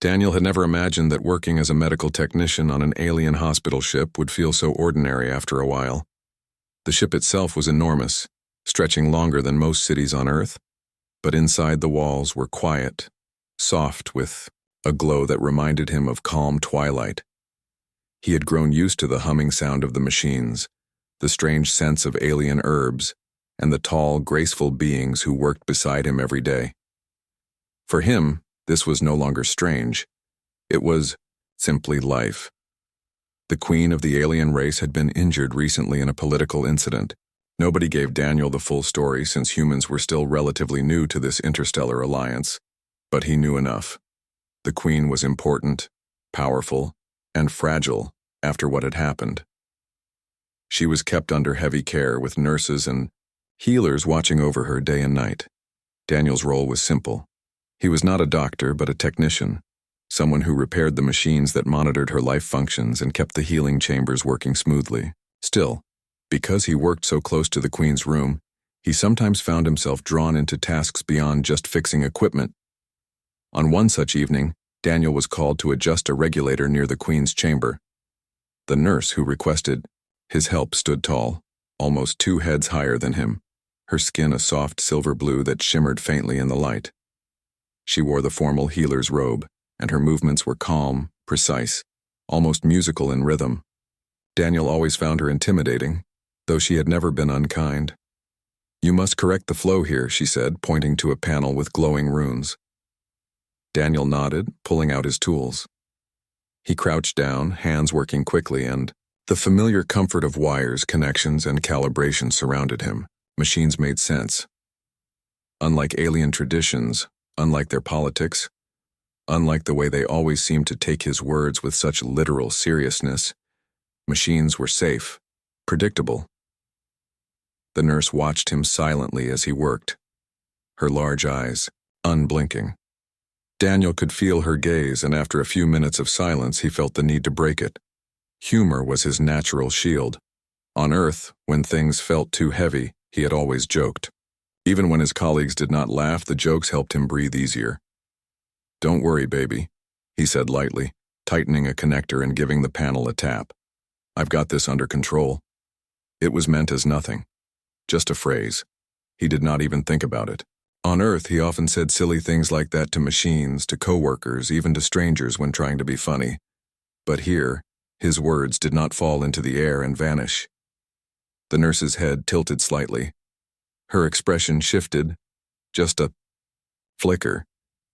Daniel had never imagined that working as a medical technician on an alien hospital ship would feel so ordinary after a while. The ship itself was enormous, stretching longer than most cities on Earth, but inside the walls were quiet, soft, with a glow that reminded him of calm twilight. He had grown used to the humming sound of the machines, the strange scents of alien herbs, and the tall, graceful beings who worked beside him every day. For him, this was no longer strange. It was simply life. The queen of the alien race had been injured recently in a political incident. Nobody gave Daniel the full story since humans were still relatively new to this interstellar alliance, but he knew enough. The queen was important, powerful, and fragile after what had happened. She was kept under heavy care with nurses and healers watching over her day and night. Daniel's role was simple. He was not a doctor, but a technician, someone who repaired the machines that monitored her life functions and kept the healing chambers working smoothly. Still, because he worked so close to the Queen's room, he sometimes found himself drawn into tasks beyond just fixing equipment. On one such evening, Daniel was called to adjust a regulator near the Queen's chamber. The nurse who requested his help stood tall, almost 2 heads higher than him, her skin a soft silver blue that shimmered faintly in the light. She wore the formal healer's robe, and her movements were calm, precise, almost musical in rhythm. Daniel always found her intimidating, though she had never been unkind. "You must correct the flow here," she said, pointing to a panel with glowing runes. Daniel nodded, pulling out his tools. He crouched down, hands working quickly, and the familiar comfort of wires, connections, and calibration surrounded him. Machines made sense. Unlike alien traditions, unlike their politics, unlike the way they always seemed to take his words with such literal seriousness, machines were safe, predictable. The nurse watched him silently as he worked, her large eyes unblinking. Daniel could feel her gaze, and after a few minutes of silence, he felt the need to break it. Humor was his natural shield. On Earth, when things felt too heavy, he had always joked. Even when his colleagues did not laugh, the jokes helped him breathe easier. "Don't worry, baby," he said lightly, tightening a connector and giving the panel a tap. "I've got this under control." It was meant as nothing, just a phrase. He did not even think about it. On Earth, he often said silly things like that to machines, to coworkers, even to strangers when trying to be funny. But here, his words did not fall into the air and vanish. The nurse's head tilted slightly. Her expression shifted, just a flicker,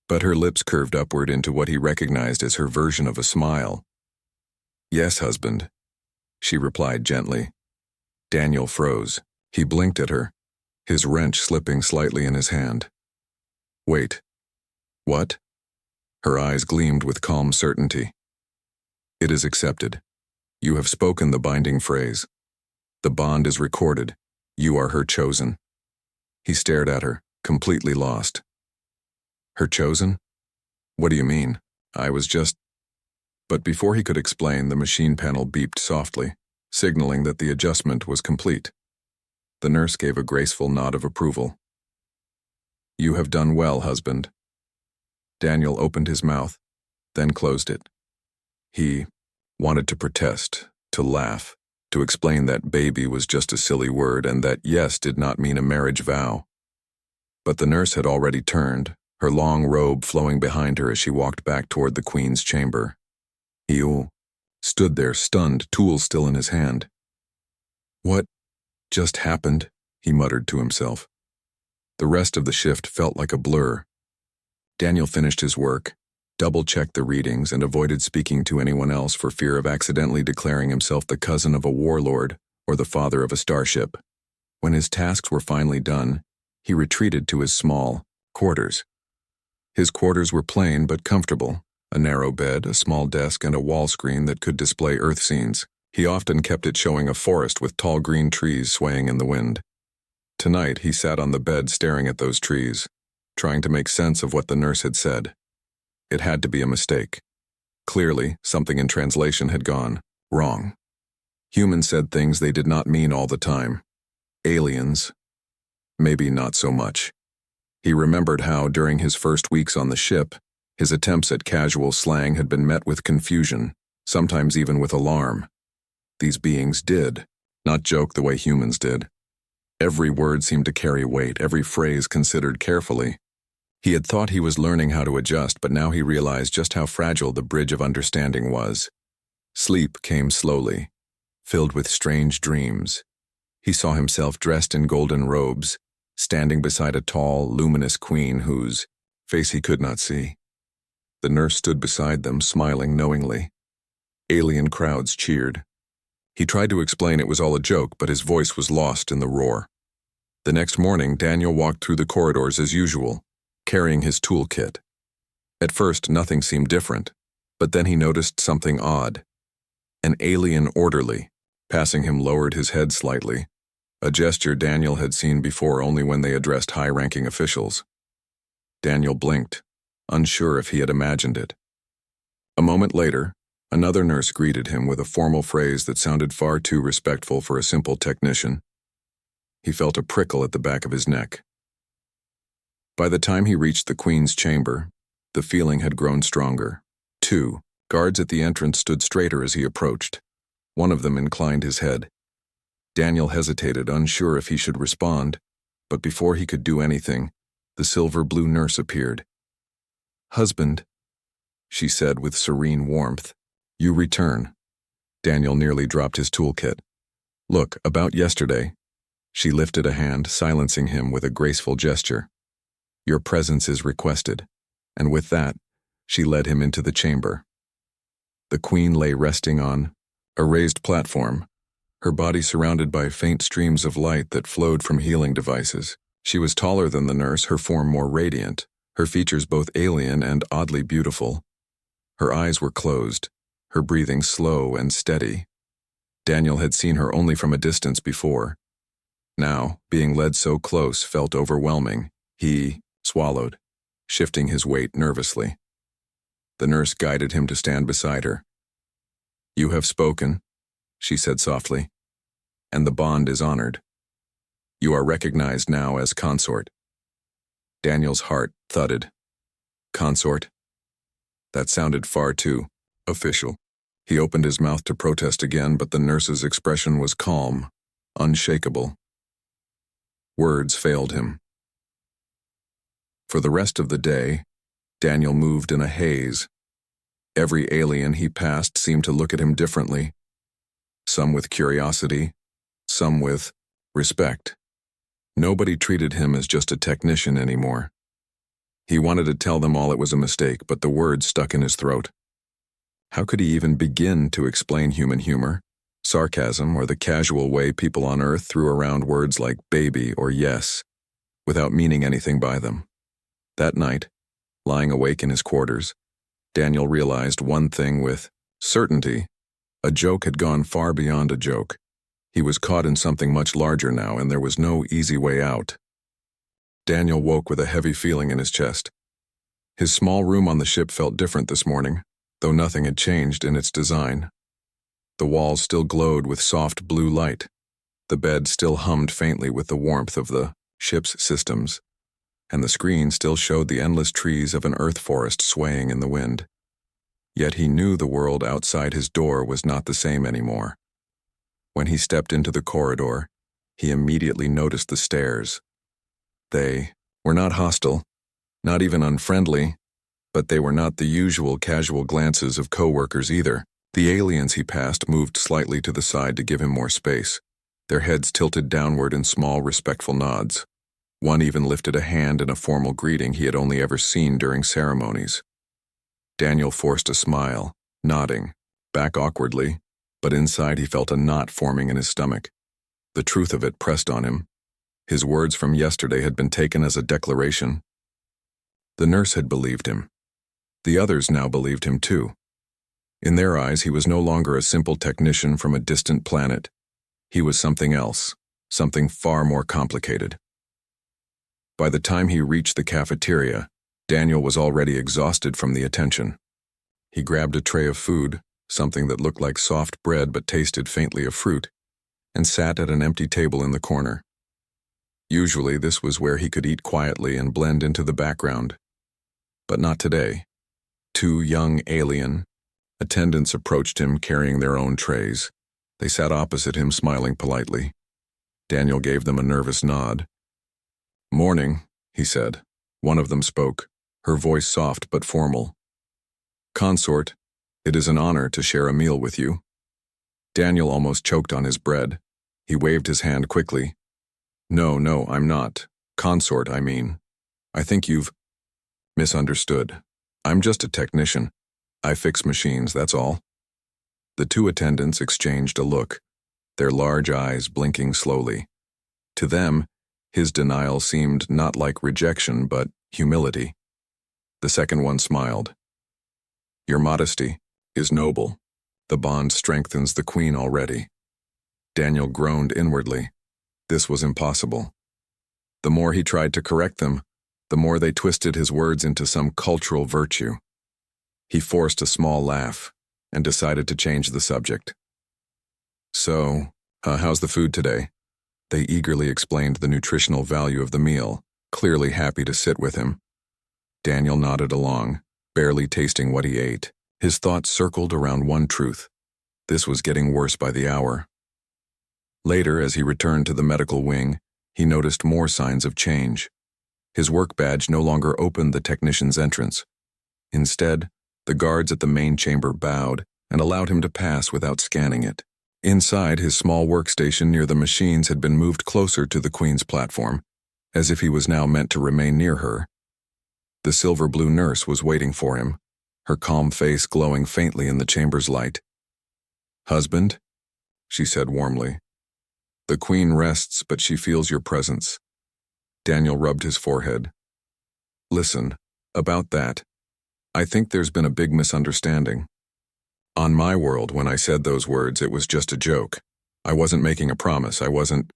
but her lips curved upward into what he recognized as her version of a smile. "Yes, husband," she replied gently. Daniel froze. He blinked at her, his wrench slipping slightly in his hand. "Wait. What?" Her eyes gleamed with calm certainty. "It is accepted. You have spoken the binding phrase. The bond is recorded. You are her chosen." He stared at her, completely lost. "Her chosen? What do you mean? I was just—" But before he could explain, the machine panel beeped softly, signaling that the adjustment was complete. The nurse gave a graceful nod of approval. "You have done well, husband." Daniel opened his mouth, then closed it. He wanted to protest, to laugh, to explain that baby was just a silly word and that yes did not mean a marriage vow. But the nurse had already turned, her long robe flowing behind her as she walked back toward the Queen's chamber. He stood there stunned, tool still in his hand. "What just happened?" he muttered to himself. The rest of the shift felt like a blur. Daniel finished his work, double-checked the readings, and avoided speaking to anyone else for fear of accidentally declaring himself the cousin of a warlord or the father of a starship. When his tasks were finally done, he retreated to his small quarters. His quarters were plain but comfortable, a narrow bed, a small desk, and a wall screen that could display Earth scenes. He often kept it showing a forest with tall green trees swaying in the wind. Tonight, he sat on the bed staring at those trees, trying to make sense of what the nurse had said. It had to be a mistake. Clearly, something in translation had gone wrong. Humans said things they did not mean all the time. Aliens, maybe not so much. He remembered how, during his first weeks on the ship, His attempts at casual slang had been met with confusion, sometimes even with alarm. These beings did not joke the way humans did. Every word seemed to carry weight, every phrase considered carefully. He had thought he was learning how to adjust, but now he realized just how fragile the bridge of understanding was. Sleep came slowly, filled with strange dreams. He saw himself dressed in golden robes, standing beside a tall, luminous queen whose face he could not see. The nurse stood beside them, smiling knowingly. Alien crowds cheered. He tried to explain it was all a joke, but his voice was lost in the roar. The next morning, Daniel walked through the corridors as usual, carrying his toolkit. At first, nothing seemed different, but then he noticed something odd. An alien orderly, passing him, lowered his head slightly, a gesture Daniel had seen before only when they addressed high-ranking officials. Daniel blinked, unsure if he had imagined it. A moment later, another nurse greeted him with a formal phrase that sounded far too respectful for a simple technician. He felt a prickle at the back of his neck. By the time he reached the Queen's chamber, the feeling had grown stronger. 2 guards at the entrance stood straighter as he approached. One of them inclined his head. Daniel hesitated, unsure if he should respond, but before he could do anything, the silver-blue nurse appeared. "Husband," she said with serene warmth. "You return." Daniel nearly dropped his toolkit. "Look, about yesterday." She lifted a hand, silencing him with a graceful gesture. "Your presence is requested." And with that, she led him into the chamber. The Queen lay resting on a raised platform, her body surrounded by faint streams of light that flowed from healing devices. She was taller than the nurse, her form more radiant, her features both alien and oddly beautiful. Her eyes were closed, her breathing slow and steady. Daniel had seen her only from a distance before. Now, being led so close felt overwhelming. He swallowed, shifting his weight nervously. The nurse guided him to stand beside her. "You have spoken," she said softly, "and the bond is honored. You are recognized now as consort." Daniel's heart thudded. Consort? That sounded far too official. He opened his mouth to protest again, but the nurse's expression was calm, unshakable. Words failed him. For the rest of the day, Daniel moved in a haze. Every alien he passed seemed to look at him differently. Some with curiosity, some with respect. Nobody treated him as just a technician anymore. He wanted to tell them all it was a mistake, but the words stuck in his throat. How could he even begin to explain human humor, sarcasm, or the casual way people on Earth threw around words like baby or yes, without meaning anything by them? That night, lying awake in his quarters, Daniel realized one thing with certainty. A joke had gone far beyond a joke. He was caught in something much larger now, and there was no easy way out. Daniel woke with a heavy feeling in his chest. His small room on the ship felt different this morning, though nothing had changed in its design. The walls still glowed with soft blue light. The bed still hummed faintly with the warmth of the ship's systems, and the screen still showed the endless trees of an earth forest swaying in the wind. Yet he knew the world outside his door was not the same anymore. When he stepped into the corridor, he immediately noticed the stares. They were not hostile, not even unfriendly, but they were not the usual casual glances of coworkers either. The aliens he passed moved slightly to the side to give him more space, their heads tilted downward in small, respectful nods. One even lifted a hand in a formal greeting he had only ever seen during ceremonies. Daniel forced a smile, nodding, back awkwardly, but inside he felt a knot forming in his stomach. The truth of it pressed on him. His words from yesterday had been taken as a declaration. The nurse had believed him. The others now believed him too. In their eyes, he was no longer a simple technician from a distant planet. He was something else, something far more complicated. By the time he reached the cafeteria, Daniel was already exhausted from the attention. He grabbed a tray of food, something that looked like soft bread but tasted faintly of fruit, and sat at an empty table in the corner. Usually this was where he could eat quietly and blend into the background. But not today. Two young alien attendants approached him carrying their own trays. They sat opposite him, smiling politely. Daniel gave them a nervous nod. "Morning," he said. One of them spoke, her voice soft but formal. "Consort, it is an honor to share a meal with you." Daniel almost choked on his bread. He waved his hand quickly. No, I'm not. Consort, I mean. I think you've misunderstood. I'm just a technician. I fix machines, that's all." The two attendants exchanged a look, their large eyes blinking slowly. To them, his denial seemed not like rejection, but humility. The second one smiled. "Your modesty is noble. The bond strengthens the queen already." Daniel groaned inwardly. This was impossible. The more he tried to correct them, the more they twisted his words into some cultural virtue. He forced a small laugh and decided to change the subject. "So, how's the food today?" They eagerly explained the nutritional value of the meal, clearly happy to sit with him. Daniel nodded along, barely tasting what he ate. His thoughts circled around one truth. This was getting worse by the hour. Later, as he returned to the medical wing, he noticed more signs of change. His work badge no longer opened the technician's entrance. Instead, the guards at the main chamber bowed and allowed him to pass without scanning it. Inside, his small workstation near the machines had been moved closer to the Queen's platform, as if he was now meant to remain near her. The silver-blue nurse was waiting for him, her calm face glowing faintly in the chamber's light. "Husband?" she said warmly. "The Queen rests, but she feels your presence." Daniel rubbed his forehead. "Listen, about that. I think there's been a big misunderstanding. On my world, when I said those words, it was just a joke. I wasn't making a promise, I wasn't—"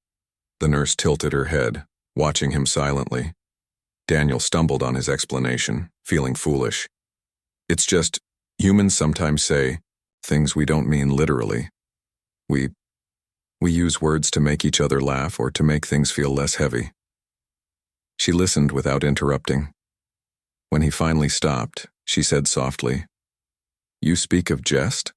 The nurse tilted her head, watching him silently. Daniel stumbled on his explanation, feeling foolish. "It's just, humans sometimes say things we don't mean literally. We use words to make each other laugh or to make things feel less heavy." She listened without interrupting. When he finally stopped, she said softly, "You speak of jest?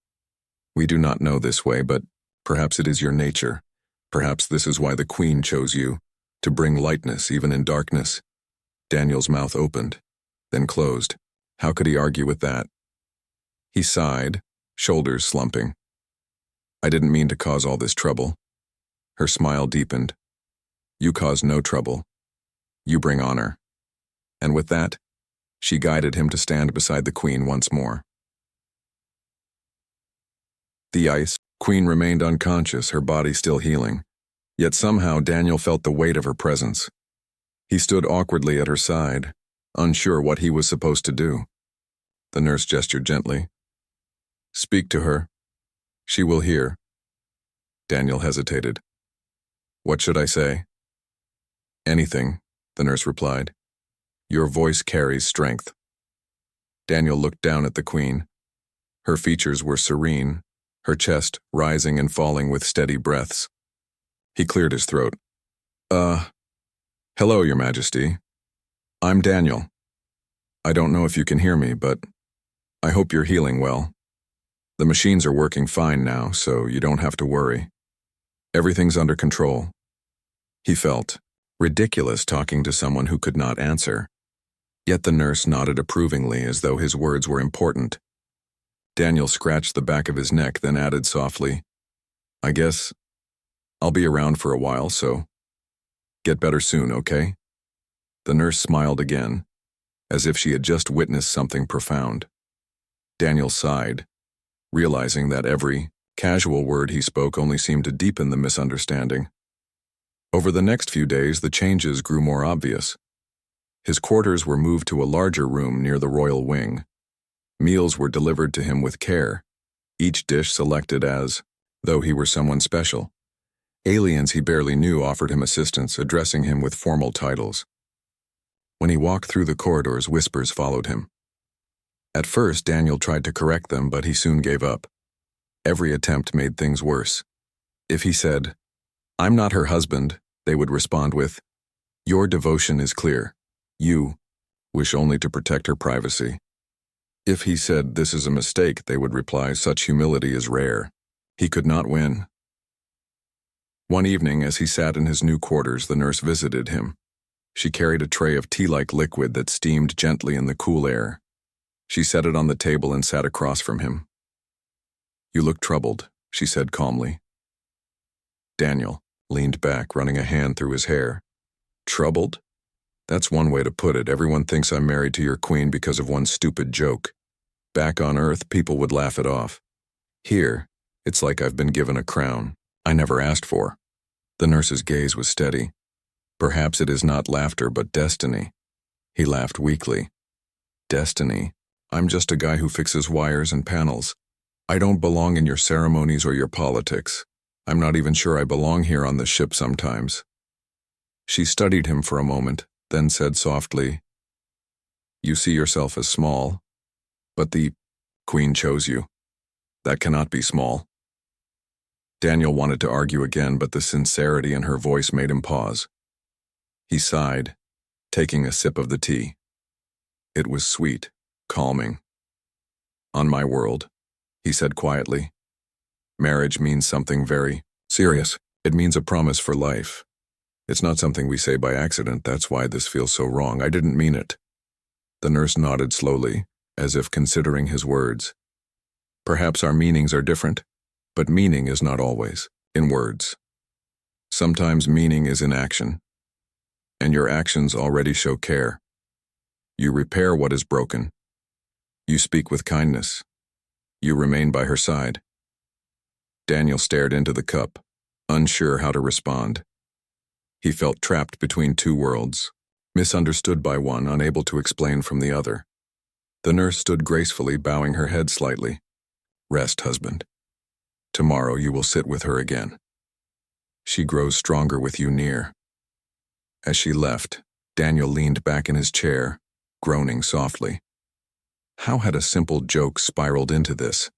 We do not know this way, but perhaps it is your nature. Perhaps this is why the Queen chose you, to bring lightness even in darkness." Daniel's mouth opened, then closed. How could he argue with that? He sighed, shoulders slumping. "I didn't mean to cause all this trouble." Her smile deepened. "You cause no trouble. You bring honor." And with that, she guided him to stand beside the Queen once more. The Ice Queen remained unconscious, her body still healing. Yet somehow Daniel felt the weight of her presence. He stood awkwardly at her side, unsure what he was supposed to do. The nurse gestured gently. "Speak to her. She will hear." Daniel hesitated. "What should I say?" "Anything," the nurse replied. "Your voice carries strength." Daniel looked down at the Queen. Her features were serene, her chest rising and falling with steady breaths. He cleared his throat. Hello, Your Majesty. I'm Daniel. I don't know if you can hear me, but I hope you're healing well. The machines are working fine now, so you don't have to worry. Everything's under control." He felt ridiculous talking to someone who could not answer. Yet the nurse nodded approvingly as though his words were important. Daniel scratched the back of his neck, then added softly, "I guess I'll be around for a while, so get better soon, okay?" The nurse smiled again, as if she had just witnessed something profound. Daniel sighed, realizing that every casual word he spoke only seemed to deepen the misunderstanding. Over the next few days, the changes grew more obvious. His quarters were moved to a larger room near the royal wing. Meals were delivered to him with care, each dish selected as though he were someone special. Aliens he barely knew offered him assistance, addressing him with formal titles. When he walked through the corridors, whispers followed him. At first, Daniel tried to correct them, but he soon gave up. Every attempt made things worse. If he said, "I'm not her husband," they would respond with, "Your devotion is clear. You wish only to protect her privacy." If he said, "This is a mistake," they would reply, "Such humility is rare." He could not win. One evening, as he sat in his new quarters, the nurse visited him. She carried a tray of tea-like liquid that steamed gently in the cool air. She set it on the table and sat across from him. "You look troubled," she said calmly. Daniel leaned back, running a hand through his hair. "Troubled? That's one way to put it. Everyone thinks I'm married to your queen because of one stupid joke. Back on Earth, people would laugh it off. Here, it's like I've been given a crown I never asked for." The nurse's gaze was steady. "Perhaps it is not laughter, but destiny." He laughed weakly. "Destiny? I'm just a guy who fixes wires and panels. I don't belong in your ceremonies or your politics. I'm not even sure I belong here on the ship sometimes." She studied him for a moment, then said softly, "You see yourself as small, but the queen chose you. That cannot be small." Daniel wanted to argue again, but the sincerity in her voice made him pause. He sighed, taking a sip of the tea. It was sweet, calming. "On my world," he said quietly, "marriage means something very serious. It means a promise for life. It's not something we say by accident. That's why this feels so wrong. I didn't mean it." The nurse nodded slowly, as if considering his words. "Perhaps our meanings are different, but meaning is not always in words. Sometimes meaning is in action, and your actions already show care. You repair what is broken. You speak with kindness. You remain by her side." Daniel stared into the cup, unsure how to respond. He felt trapped between two worlds, misunderstood by one, unable to explain from the other. The nurse stood gracefully, bowing her head slightly. "Rest, husband. Tomorrow you will sit with her again. She grows stronger with you near." As she left, Daniel leaned back in his chair, groaning softly. How had a simple joke spiraled into this?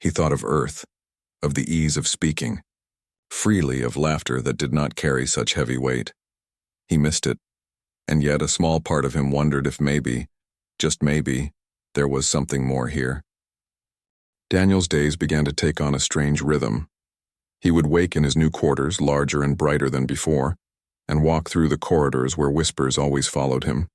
He thought of Earth, of the ease of speaking, freely, of laughter that did not carry such heavy weight. He missed it, and yet a small part of him wondered if maybe, just maybe, there was something more here. Daniel's days began to take on a strange rhythm. He would wake in his new quarters, larger and brighter than before, and walk through the corridors where whispers always followed him.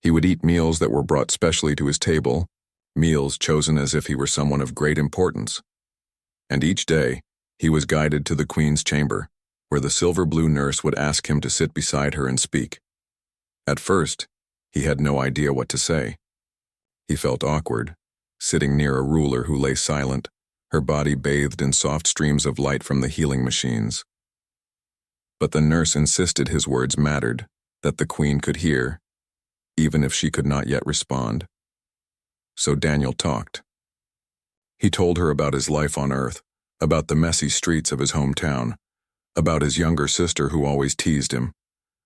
He would eat meals that were brought specially to his table, meals chosen as if he were someone of great importance. And each day, he was guided to the Queen's chamber, where the silver-blue nurse would ask him to sit beside her and speak. At first, he had no idea what to say. He felt awkward, sitting near a ruler who lay silent, her body bathed in soft streams of light from the healing machines. But the nurse insisted his words mattered, that the Queen could hear, even if she could not yet respond. So Daniel talked. He told her about his life on Earth, about the messy streets of his hometown, about his younger sister who always teased him,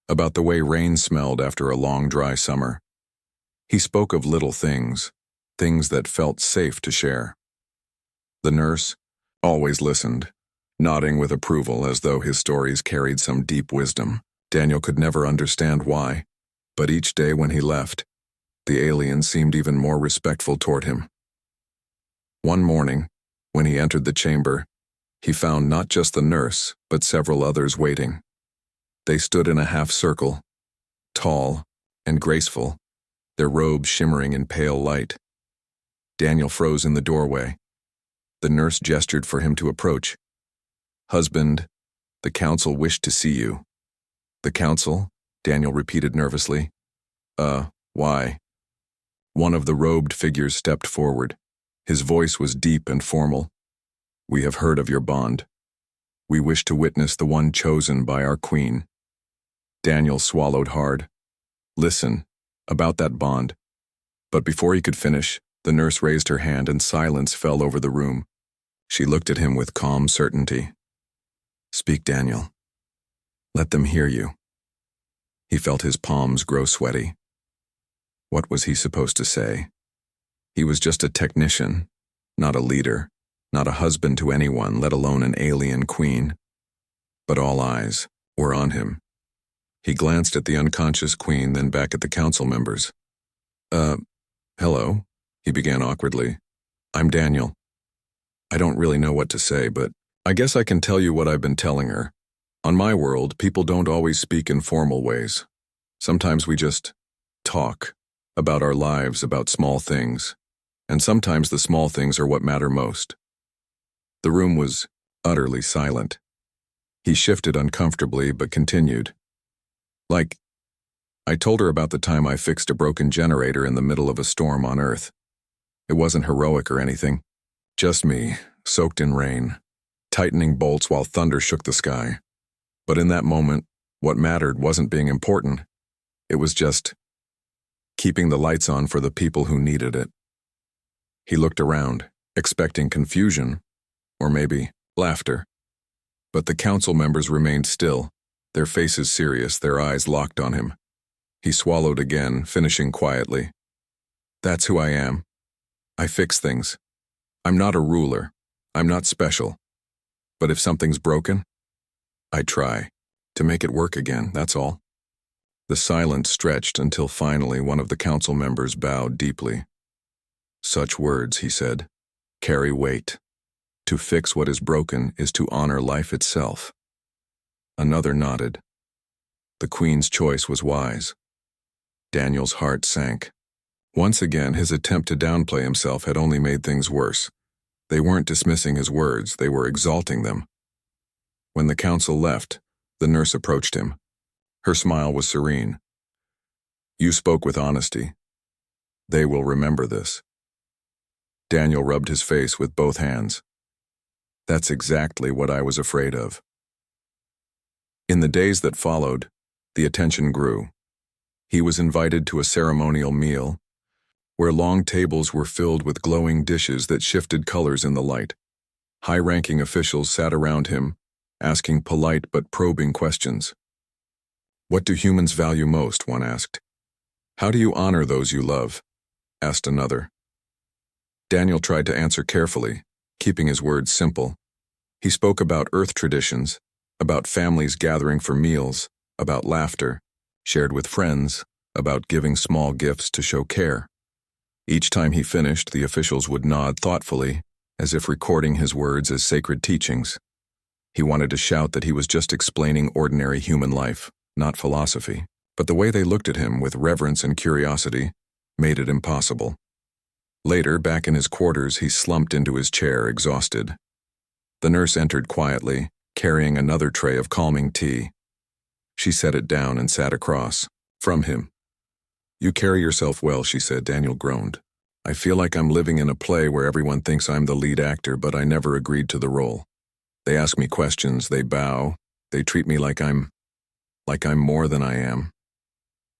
about the way rain smelled after a long dry summer. He spoke of little things, things that felt safe to share. The nurse always listened, nodding with approval as though his stories carried some deep wisdom. Daniel could never understand why, but each day when he left, the alien seemed even more respectful toward him. One morning, when he entered the chamber, he found not just the nurse, but several others waiting. They stood in a half-circle, tall and graceful, their robes shimmering in pale light. Daniel froze in the doorway. The nurse gestured for him to approach. "Husband, the council wished to see you." "The council?" Daniel repeated nervously. Why?" One of the robed figures stepped forward. His voice was deep and formal. "We have heard of your bond. We wish to witness the one chosen by our queen." Daniel swallowed hard. "Listen, about that bond." But before he could finish, the nurse raised her hand and silence fell over the room. She looked at him with calm certainty. "Speak, Daniel. Let them hear you." He felt his palms grow sweaty. What was he supposed to say? He was just a technician, not a leader, not a husband to anyone, let alone an alien queen. But all eyes were on him. He glanced at the unconscious queen, then back at the council members. Hello," He began awkwardly. I'm Daniel. I don't really know what to say, but I guess I can tell you what I've been telling her. On my world, people don't always speak in formal ways. Sometimes we just talk about our lives, about small things. And sometimes the small things are what matter most. The room was utterly silent. He shifted uncomfortably, but continued. I told her about the time I fixed a broken generator in the middle of a storm on Earth. It wasn't heroic or anything. Just me, soaked in rain, tightening bolts while thunder shook the sky. But in that moment, what mattered wasn't being important. It was just keeping the lights on for the people who needed it. He looked around, expecting confusion, or maybe laughter. But the council members remained still, their faces serious, their eyes locked on him. He swallowed again, finishing quietly. That's who I am. I fix things. I'm not a ruler. I'm not special. But if something's broken, I try to make it work again, that's all. The silence stretched until finally one of the council members bowed deeply. Such words, he said, carry weight. To fix what is broken is to honor life itself. Another nodded. The Queen's choice was wise. Daniel's heart sank. Once again, his attempt to downplay himself had only made things worse. They weren't dismissing his words, they were exalting them. When the council left, the nurse approached him. Her smile was serene. You spoke with honesty. They will remember this. Daniel rubbed his face with both hands. That's exactly what I was afraid of. In the days that followed, the attention grew. He was invited to a ceremonial meal, where long tables were filled with glowing dishes that shifted colors in the light. High-ranking officials sat around him, asking polite but probing questions. What do humans value most, one asked. How do you honor those you love? Asked another. Daniel tried to answer carefully, keeping his words simple. He spoke about Earth traditions, about families gathering for meals, about laughter, shared with friends, about giving small gifts to show care. Each time he finished, the officials would nod thoughtfully, as if recording his words as sacred teachings. He wanted to shout that he was just explaining ordinary human life, not philosophy, but the way they looked at him with reverence and curiosity made it impossible. Later, back in his quarters, he slumped into his chair, exhausted. The nurse entered quietly, carrying another tray of calming tea. She set it down and sat across from him. You carry yourself well, she said. Daniel groaned. I feel like I'm living in a play where everyone thinks I'm the lead actor, but I never agreed to the role. They ask me questions, they bow, they treat me like I'm more than I am.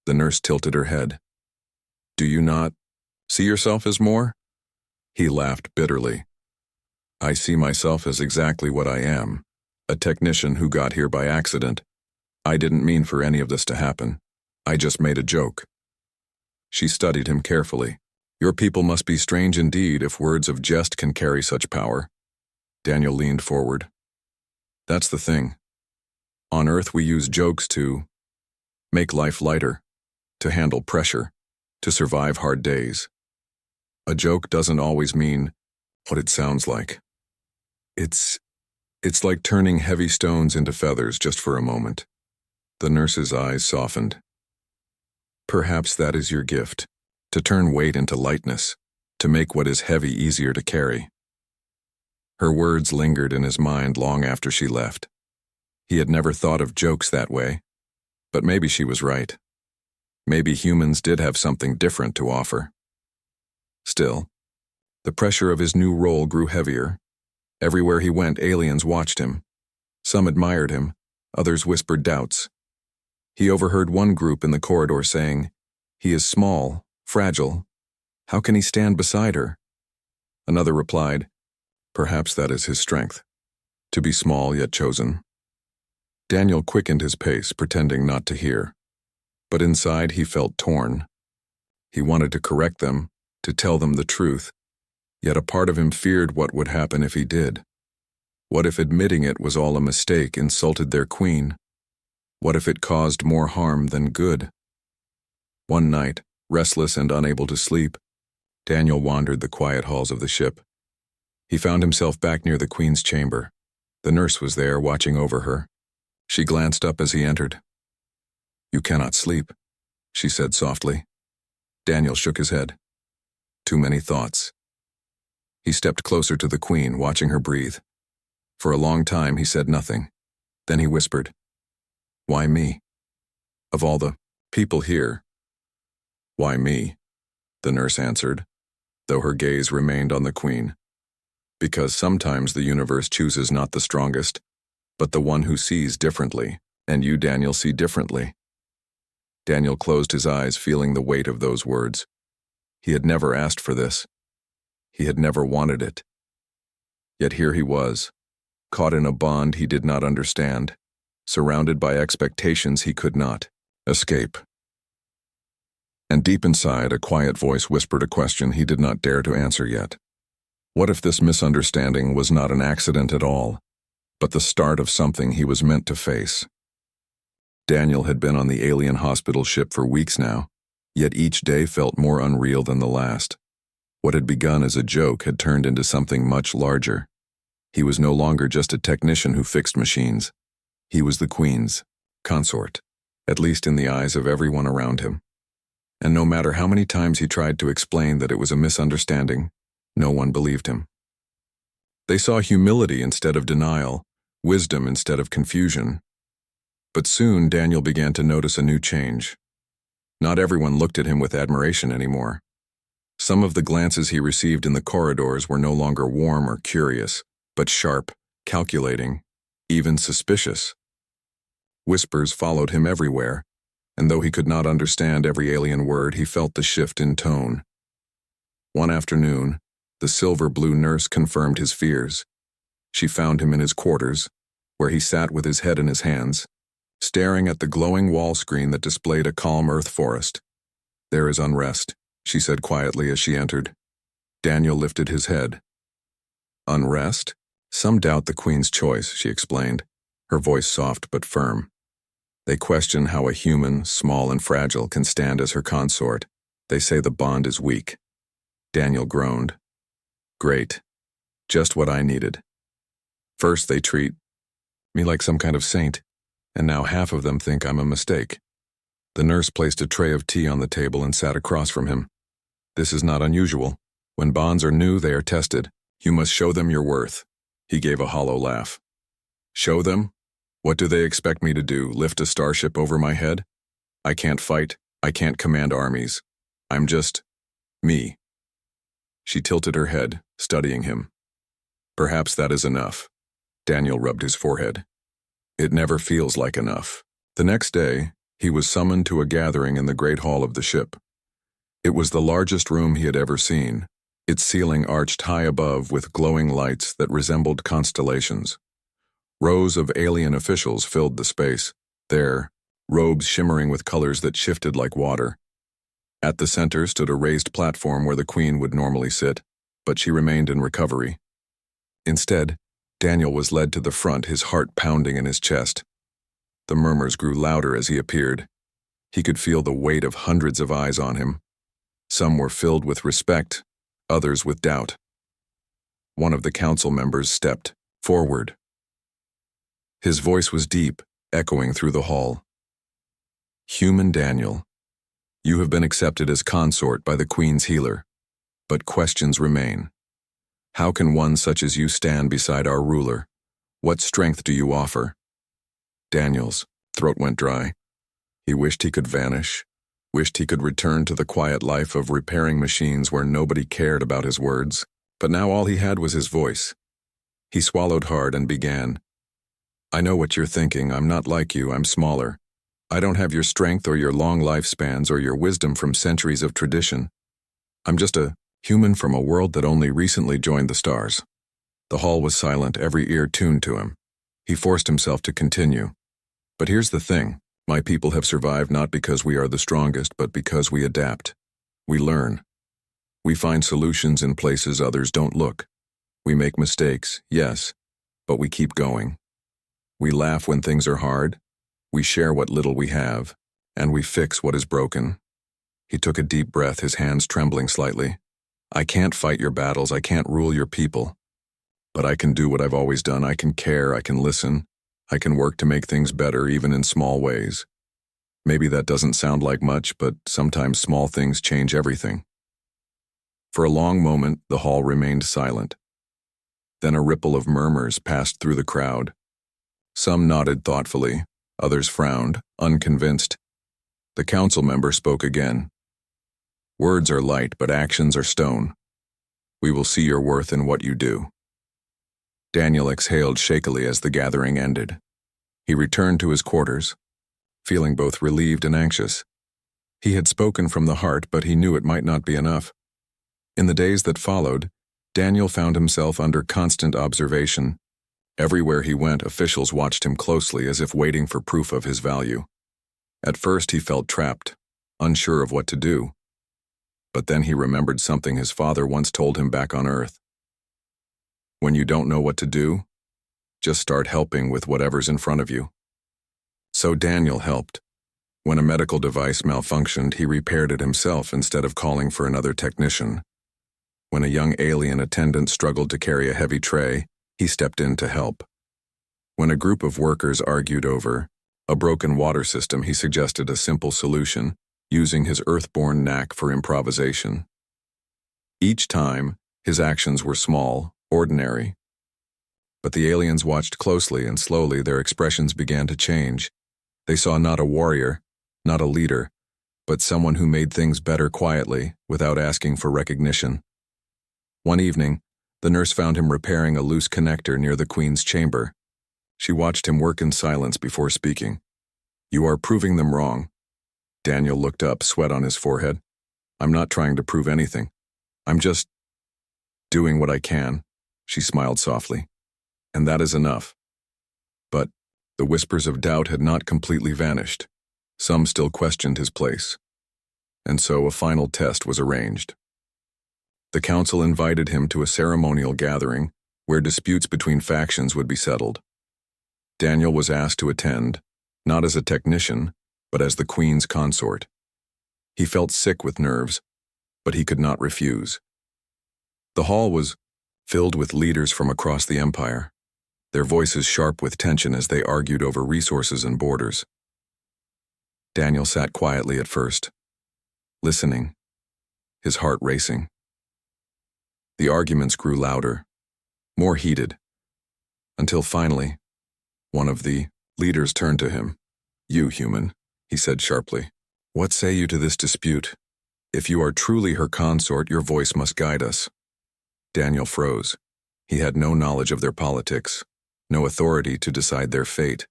The nurse tilted her head. Do you not see yourself as more? He laughed bitterly. I see myself as exactly what I am, a technician who got here by accident. I didn't mean for any of this to happen. I just made a joke. She studied him carefully. Your people must be strange indeed if words of jest can carry such power. Daniel leaned forward. That's the thing. On Earth we use jokes to make life lighter, to handle pressure, to survive hard days. A joke doesn't always mean what it sounds like. It's like turning heavy stones into feathers just for a moment. The nurse's eyes softened. Perhaps that is your gift, to turn weight into lightness, to make what is heavy easier to carry. Her words lingered in his mind long after she left. He had never thought of jokes that way, but maybe she was right. Maybe humans did have something different to offer. Still, the pressure of his new role grew heavier. Everywhere he went, aliens watched him. Some admired him, others whispered doubts. He overheard one group in the corridor saying, "He is small, fragile. How can he stand beside her?" Another replied, "Perhaps that is his strength, to be small yet chosen." Daniel quickened his pace, pretending not to hear. But inside he felt torn. He wanted to correct them, to tell them the truth, yet a part of him feared what would happen if he did. What if admitting it was all a mistake insulted their queen? What if it caused more harm than good? One night, restless and unable to sleep, Daniel wandered the quiet halls of the ship. He found himself back near the Queen's chamber. The nurse was there, watching over her. She glanced up as he entered. "You cannot sleep," she said softly. Daniel shook his head. Too many thoughts. He stepped closer to the Queen, watching her breathe. For a long time he said nothing. Then he whispered, "Why me? Of all the people here." "Why me?" the nurse answered, though her gaze remained on the Queen. "Because sometimes the universe chooses not the strongest, but the one who sees differently, and you, Daniel, see differently." Daniel closed his eyes, feeling the weight of those words. He had never asked for this. He had never wanted it. Yet here he was, caught in a bond he did not understand, surrounded by expectations he could not escape. And deep inside, a quiet voice whispered a question he did not dare to answer yet. What if this misunderstanding was not an accident at all, but the start of something he was meant to face? Daniel had been on the alien hospital ship for weeks now, yet each day felt more unreal than the last. What had begun as a joke had turned into something much larger. He was no longer just a technician who fixed machines. He was the Queen's consort, at least in the eyes of everyone around him. And no matter how many times he tried to explain that it was a misunderstanding, no one believed him. They saw humility instead of denial, wisdom instead of confusion. But soon Daniel began to notice a new change. Not everyone looked at him with admiration anymore. Some of the glances he received in the corridors were no longer warm or curious, but sharp, calculating, even suspicious. Whispers followed him everywhere, and though he could not understand every alien word, he felt the shift in tone. One afternoon, the silver-blue nurse confirmed his fears. She found him in his quarters, where he sat with his head in his hands, staring at the glowing wall screen that displayed a calm earth forest. "There is unrest," she said quietly as she entered. Daniel lifted his head. "Unrest? Some doubt the Queen's choice," she explained, her voice soft but firm. "They question how a human, small and fragile, can stand as her consort. They say the bond is weak." Daniel groaned. "Great. Just what I needed. First they treat me like some kind of saint, and now half of them think I'm a mistake." The nurse placed a tray of tea on the table and sat across from him. "This is not unusual. When bonds are new, they are tested. You must show them your worth." He gave a hollow laugh. "Show them? What do they expect me to do, lift a starship over my head? I can't fight. I can't command armies. I'm just me." She tilted her head, studying him. "Perhaps that is enough." Daniel rubbed his forehead. "It never feels like enough." The next day, he was summoned to a gathering in the great hall of the ship. It was the largest room he had ever seen, its ceiling arched high above with glowing lights that resembled constellations. Rows of alien officials filled the space, their robes shimmering with colors that shifted like water. At the center stood a raised platform where the Queen would normally sit, but she remained in recovery. Instead, Daniel was led to the front, his heart pounding in his chest. The murmurs grew louder as he appeared. He could feel the weight of hundreds of eyes on him. Some were filled with respect, others with doubt. One of the council members stepped forward. His voice was deep, echoing through the hall. "Human Daniel, you have been accepted as consort by the Queen's healer, but questions remain. How can one such as you stand beside our ruler? What strength do you offer?" Daniel's throat went dry. He wished he could vanish, wished he could return to the quiet life of repairing machines where nobody cared about his words, but now all he had was his voice. He swallowed hard and began. "I know what you're thinking. I'm not like you. I'm smaller. I don't have your strength or your long lifespans or your wisdom from centuries of tradition. I'm just a human from a world that only recently joined the stars." The hall was silent, every ear tuned to him. He forced himself to continue. "But here's the thing. My people have survived not because we are the strongest, but because we adapt. We learn. We find solutions in places others don't look. We make mistakes, yes, but we keep going. We laugh when things are hard. We share what little we have, and we fix what is broken." He took a deep breath, his hands trembling slightly. I can't fight your battles, I can't rule your people. But I can do what I've always done. I can care, I can listen, I can work to make things better, even in small ways. Maybe that doesn't sound like much, but sometimes small things change everything. For a long moment, the hall remained silent. Then a ripple of murmurs passed through the crowd. Some nodded thoughtfully, others frowned, unconvinced. The council member spoke again. Words are light, but actions are stone. We will see your worth in what you do. Daniel exhaled shakily as the gathering ended. He returned to his quarters, feeling both relieved and anxious. He had spoken from the heart, but he knew it might not be enough. In the days that followed, Daniel found himself under constant observation. Everywhere he went, officials watched him closely as if waiting for proof of his value. At first he felt trapped, unsure of what to do. But then he remembered something his father once told him back on Earth. When you don't know what to do, just start helping with whatever's in front of you. So Daniel helped. When a medical device malfunctioned, he repaired it himself instead of calling for another technician. When a young alien attendant struggled to carry a heavy tray, he stepped in to help. When a group of workers argued over a broken water system, he suggested a simple solution, using his earthborn knack for improvisation. Each time, his actions were small, ordinary. But the aliens watched closely, and slowly their expressions began to change. They saw not a warrior, not a leader, but someone who made things better quietly, without asking for recognition. One evening, the nurse found him repairing a loose connector near the Queen's chamber. She watched him work in silence before speaking. "You are proving them wrong." Daniel looked up, sweat on his forehead. "I'm not trying to prove anything. I'm just doing what I can," she smiled softly. "And that is enough." But the whispers of doubt had not completely vanished. Some still questioned his place. And so a final test was arranged. The council invited him to a ceremonial gathering where disputes between factions would be settled. Daniel was asked to attend, not as a technician, but as the Queen's consort. He felt sick with nerves, but he could not refuse. The hall was filled with leaders from across the empire, their voices sharp with tension as they argued over resources and borders. Daniel sat quietly at first, listening, his heart racing. The arguments grew louder, more heated, until finally, one of the leaders turned to him. "You, human," he said sharply. "What say you to this dispute? If you are truly her consort, your voice must guide us." Daniel froze. He had no knowledge of their politics, no authority to decide their fate.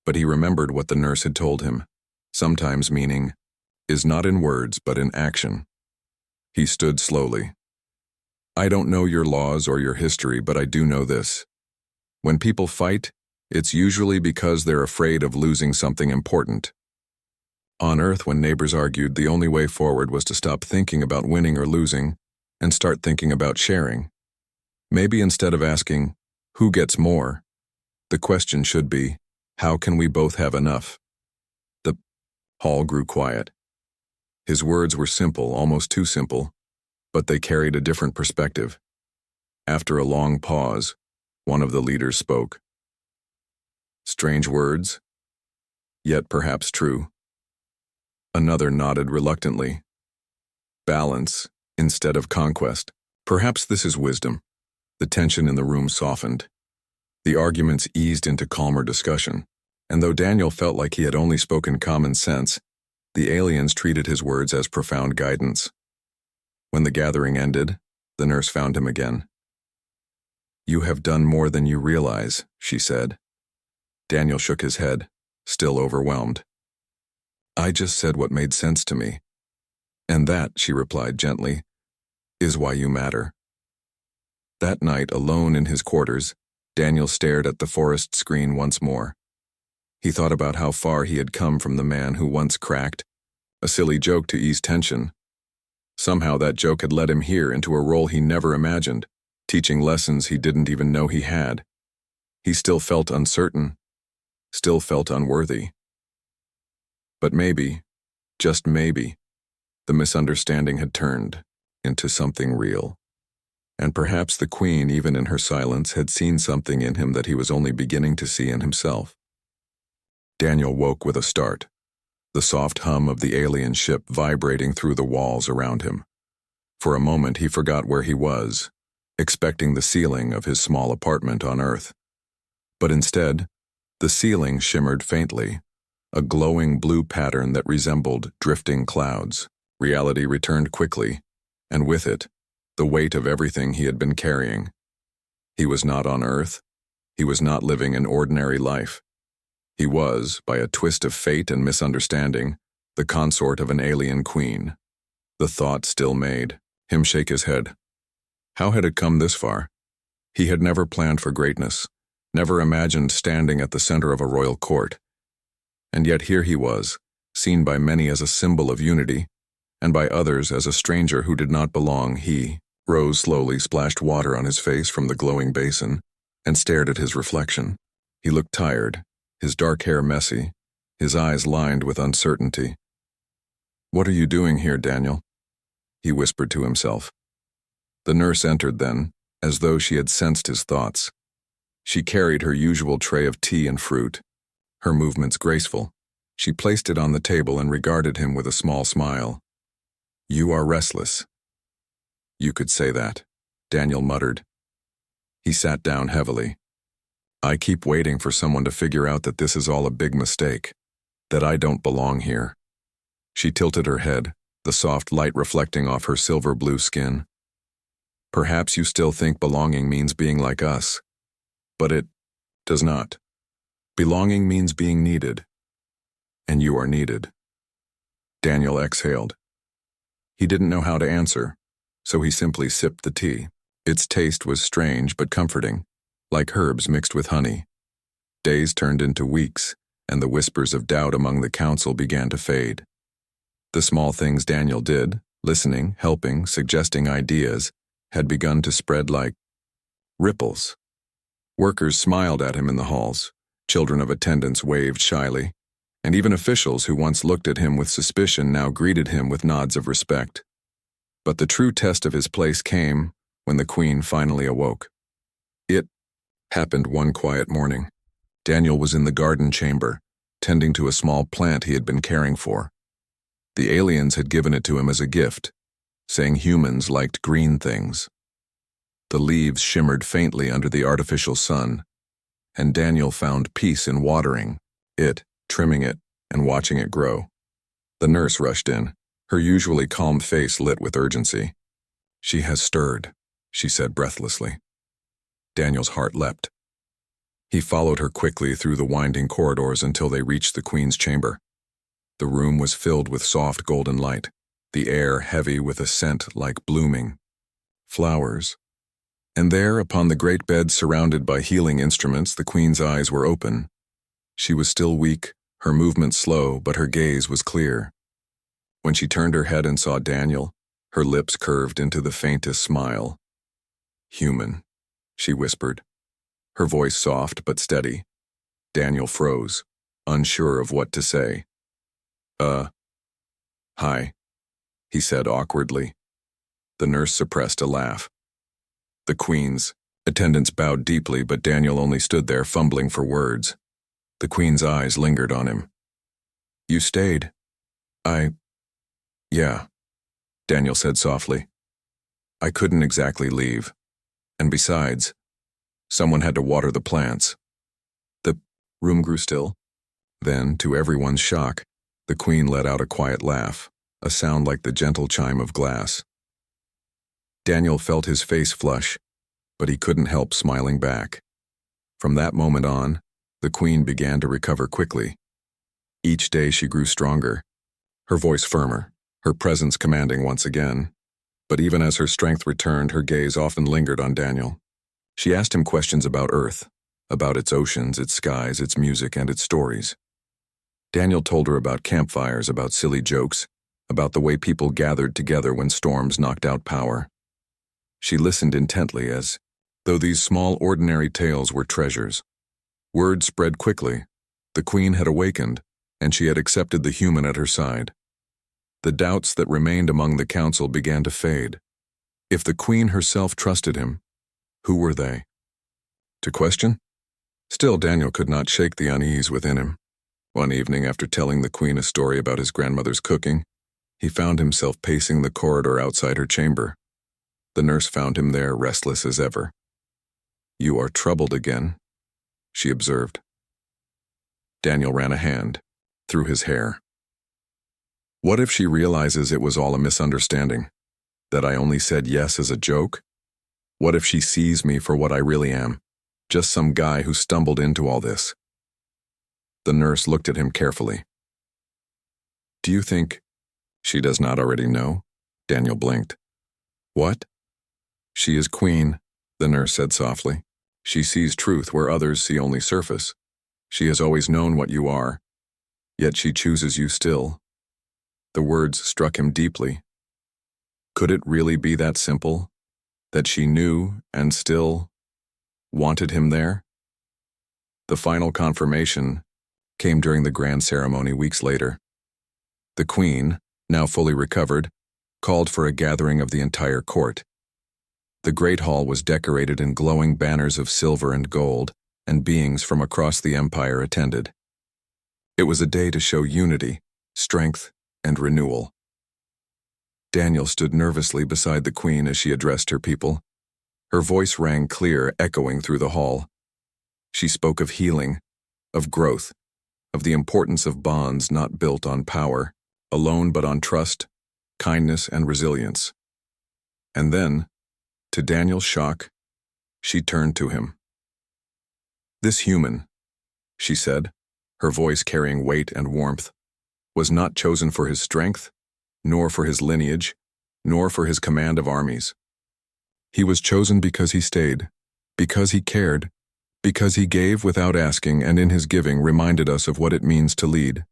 But he remembered what the nurse had told him. Sometimes meaning is not in words, but in action. He stood slowly. "I don't know your laws or your history, but I do know this. When people fight, it's usually because they're afraid of losing something important. On Earth, when neighbors argued, the only way forward was to stop thinking about winning or losing and start thinking about sharing. Maybe instead of asking, who gets more, the question should be, how can we both have enough?" The hall grew quiet. His words were simple, almost too simple, but they carried a different perspective. After a long pause, one of the leaders spoke. Strange words, yet perhaps true. Another nodded reluctantly. Balance instead of conquest. Perhaps this is wisdom. The tension in the room softened. The arguments eased into calmer discussion, and though Daniel felt like he had only spoken common sense, the aliens treated his words as profound guidance. When the gathering ended, the nurse found him again. "You have done more than you realize," she said. Daniel shook his head, still overwhelmed. "I just said what made sense to me. And that," she replied gently, "is why you matter." That night, alone in his quarters, Daniel stared at the forest screen once more. He thought about how far he had come from the man who once cracked a silly joke to ease tension. Somehow that joke had led him here into a role he never imagined, teaching lessons he didn't even know he had. He still felt uncertain, still felt unworthy. But maybe, just maybe, the misunderstanding had turned. into something real. And perhaps the Queen, even in her silence, had seen something in him that he was only beginning to see in himself. Daniel woke with a start, the soft hum of the alien ship vibrating through the walls around him. For a moment he forgot where he was, expecting the ceiling of his small apartment on Earth. But instead, the ceiling shimmered faintly, a glowing blue pattern that resembled drifting clouds. Reality returned quickly, and with it, the weight of everything he had been carrying. He was not on Earth. He was not living an ordinary life. He was, by a twist of fate and misunderstanding, the consort of an alien queen. The thought still made him shake his head. How had it come this far? He had never planned for greatness, never imagined standing at the center of a royal court. And yet here he was, seen by many as a symbol of unity, and by others as a stranger who did not belong. He rose slowly, splashed water on his face from the glowing basin, and stared at his reflection. He looked tired, his dark hair messy, his eyes lined with uncertainty. "What are you doing here, Daniel?" he whispered to himself. The nurse entered then, as though she had sensed his thoughts. She carried her usual tray of tea and fruit, her movements graceful. She placed it on the table and regarded him with a small smile. "You are restless." "You could say that," Daniel muttered. He sat down heavily. "I keep waiting for someone to figure out that this is all a big mistake, that I don't belong here." She tilted her head, the soft light reflecting off her silver blue skin. "Perhaps you still think belonging means being like us, but it does not. Belonging means being needed, and you are needed." Daniel exhaled. He didn't know how to answer, so he simply sipped the tea. Its taste was strange but comforting, like herbs mixed with honey. Days turned into weeks, and the whispers of doubt among the council began to fade. The small things Daniel did, listening, helping, suggesting ideas, had begun to spread like ripples. Workers smiled at him in the halls, children of attendants waved shyly, and even officials who once looked at him with suspicion now greeted him with nods of respect. But the true test of his place came when the Queen finally awoke. It happened one quiet morning. Daniel was in the garden chamber, tending to a small plant he had been caring for. The aliens had given it to him as a gift, saying humans liked green things. The leaves shimmered faintly under the artificial sun, and Daniel found peace in watering it, trimming it, and watching it grow. The nurse rushed in, her usually calm face lit with urgency. "She has stirred," she said breathlessly. Daniel's heart leapt. He followed her quickly through the winding corridors until they reached the Queen's chamber. The room was filled with soft golden light, the air heavy with a scent like blooming flowers. And there, upon the great bed surrounded by healing instruments, the Queen's eyes were open. She was still weak, her movement slow, but her gaze was clear. When she turned her head and saw Daniel, her lips curved into the faintest smile. "Human," she whispered, her voice soft but steady. Daniel froze, unsure of what to say. Hi," he said awkwardly. The nurse suppressed a laugh. The Queen's attendants bowed deeply, but Daniel only stood there fumbling for words. The Queen's eyes lingered on him. "You stayed." Yeah," Daniel said softly. "I couldn't exactly leave. And besides, someone had to water the plants." The room grew still. Then, to everyone's shock, the Queen let out a quiet laugh, a sound like the gentle chime of glass. Daniel felt his face flush, but he couldn't help smiling back. From that moment on, the Queen began to recover quickly. Each day she grew stronger, her voice firmer, her presence commanding once again. But even as her strength returned, her gaze often lingered on Daniel. She asked him questions about Earth, about its oceans, its skies, its music, and its stories. Daniel told her about campfires, about silly jokes, about the way people gathered together when storms knocked out power. She listened intently as though these small, ordinary tales were treasures. Word spread quickly. The Queen had awakened, and she had accepted the human at her side. The doubts that remained among the council began to fade. If the Queen herself trusted him, who were they to question? Still, Daniel could not shake the unease within him. One evening, after telling the Queen a story about his grandmother's cooking, he found himself pacing the corridor outside her chamber. The nurse found him there, restless as ever. "You are troubled again," she observed. Daniel ran a hand through his hair. What if she realizes it was all a misunderstanding? That I only said yes as a joke? What if she sees me for what I really am? Just some guy who stumbled into all this. The nurse looked at him carefully. "Do you think she does not already know?" Daniel blinked. "What?" "She is Queen," the nurse said softly. "She sees truth where others see only surface. She has always known what you are, yet she chooses you still." The words struck him deeply. Could it really be that simple? That she knew and still wanted him there? The final confirmation came during the grand ceremony weeks later. The Queen, now fully recovered, called for a gathering of the entire court. The great hall was decorated in glowing banners of silver and gold, and beings from across the empire attended. It was a day to show unity, strength, and renewal. Daniel stood nervously beside the Queen as she addressed her people. Her voice rang clear, echoing through the hall. She spoke of healing, of growth, of the importance of bonds not built on power, alone but on trust, kindness, and resilience. And then, to Daniel's shock, she turned to him. "This human," she said, her voice carrying weight and warmth, "was not chosen for his strength, nor for his lineage, nor for his command of armies. He was chosen because he stayed, because he cared, because he gave without asking, and in his giving reminded us of what it means to lead.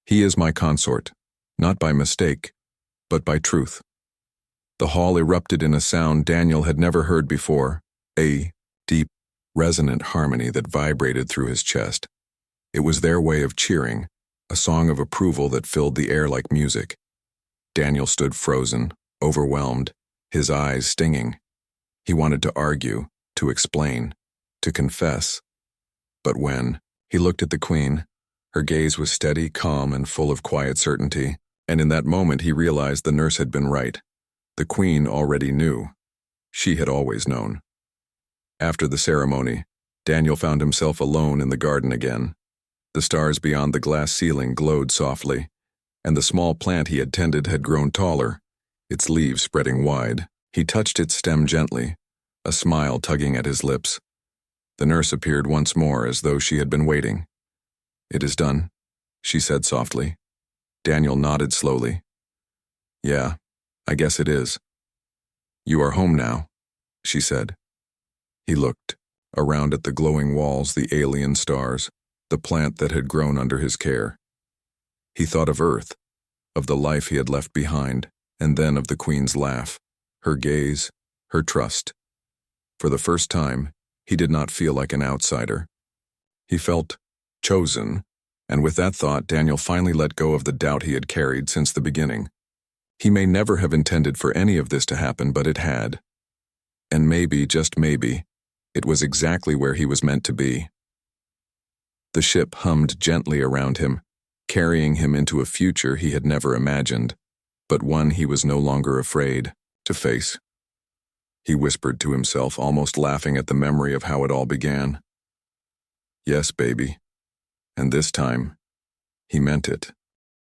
He is my consort, not by mistake, but by truth." The hall erupted in a sound Daniel had never heard before, a deep, resonant harmony that vibrated through his chest. It was their way of cheering, a song of approval that filled the air like music. Daniel stood frozen, overwhelmed, his eyes stinging. He wanted to argue, to explain, to confess. But when he looked at the Queen, her gaze was steady, calm, and full of quiet certainty, and in that moment he realized the nurse had been right. The Queen already knew. She had always known. After the ceremony, Daniel found himself alone in the garden again. The stars beyond the glass ceiling glowed softly, and the small plant he had tended had grown taller, its leaves spreading wide. He touched its stem gently, a smile tugging at his lips. The nurse appeared once more as though she had been waiting. "It is done," she said softly. Daniel nodded slowly. "Yeah, I guess it is." "You are home now," she said. He looked around at the glowing walls, the alien stars, the plant that had grown under his care. He thought of Earth, of the life he had left behind, and then of the Queen's laugh, her gaze, her trust. For the first time, he did not feel like an outsider. He felt chosen, and with that thought, Daniel finally let go of the doubt he had carried since the beginning. He may never have intended for any of this to happen, but it had. And maybe, just maybe, it was exactly where he was meant to be. The ship hummed gently around him, carrying him into a future he had never imagined, but one he was no longer afraid to face. He whispered to himself, almost laughing at the memory of how it all began. "Yes, baby." And this time, he meant it.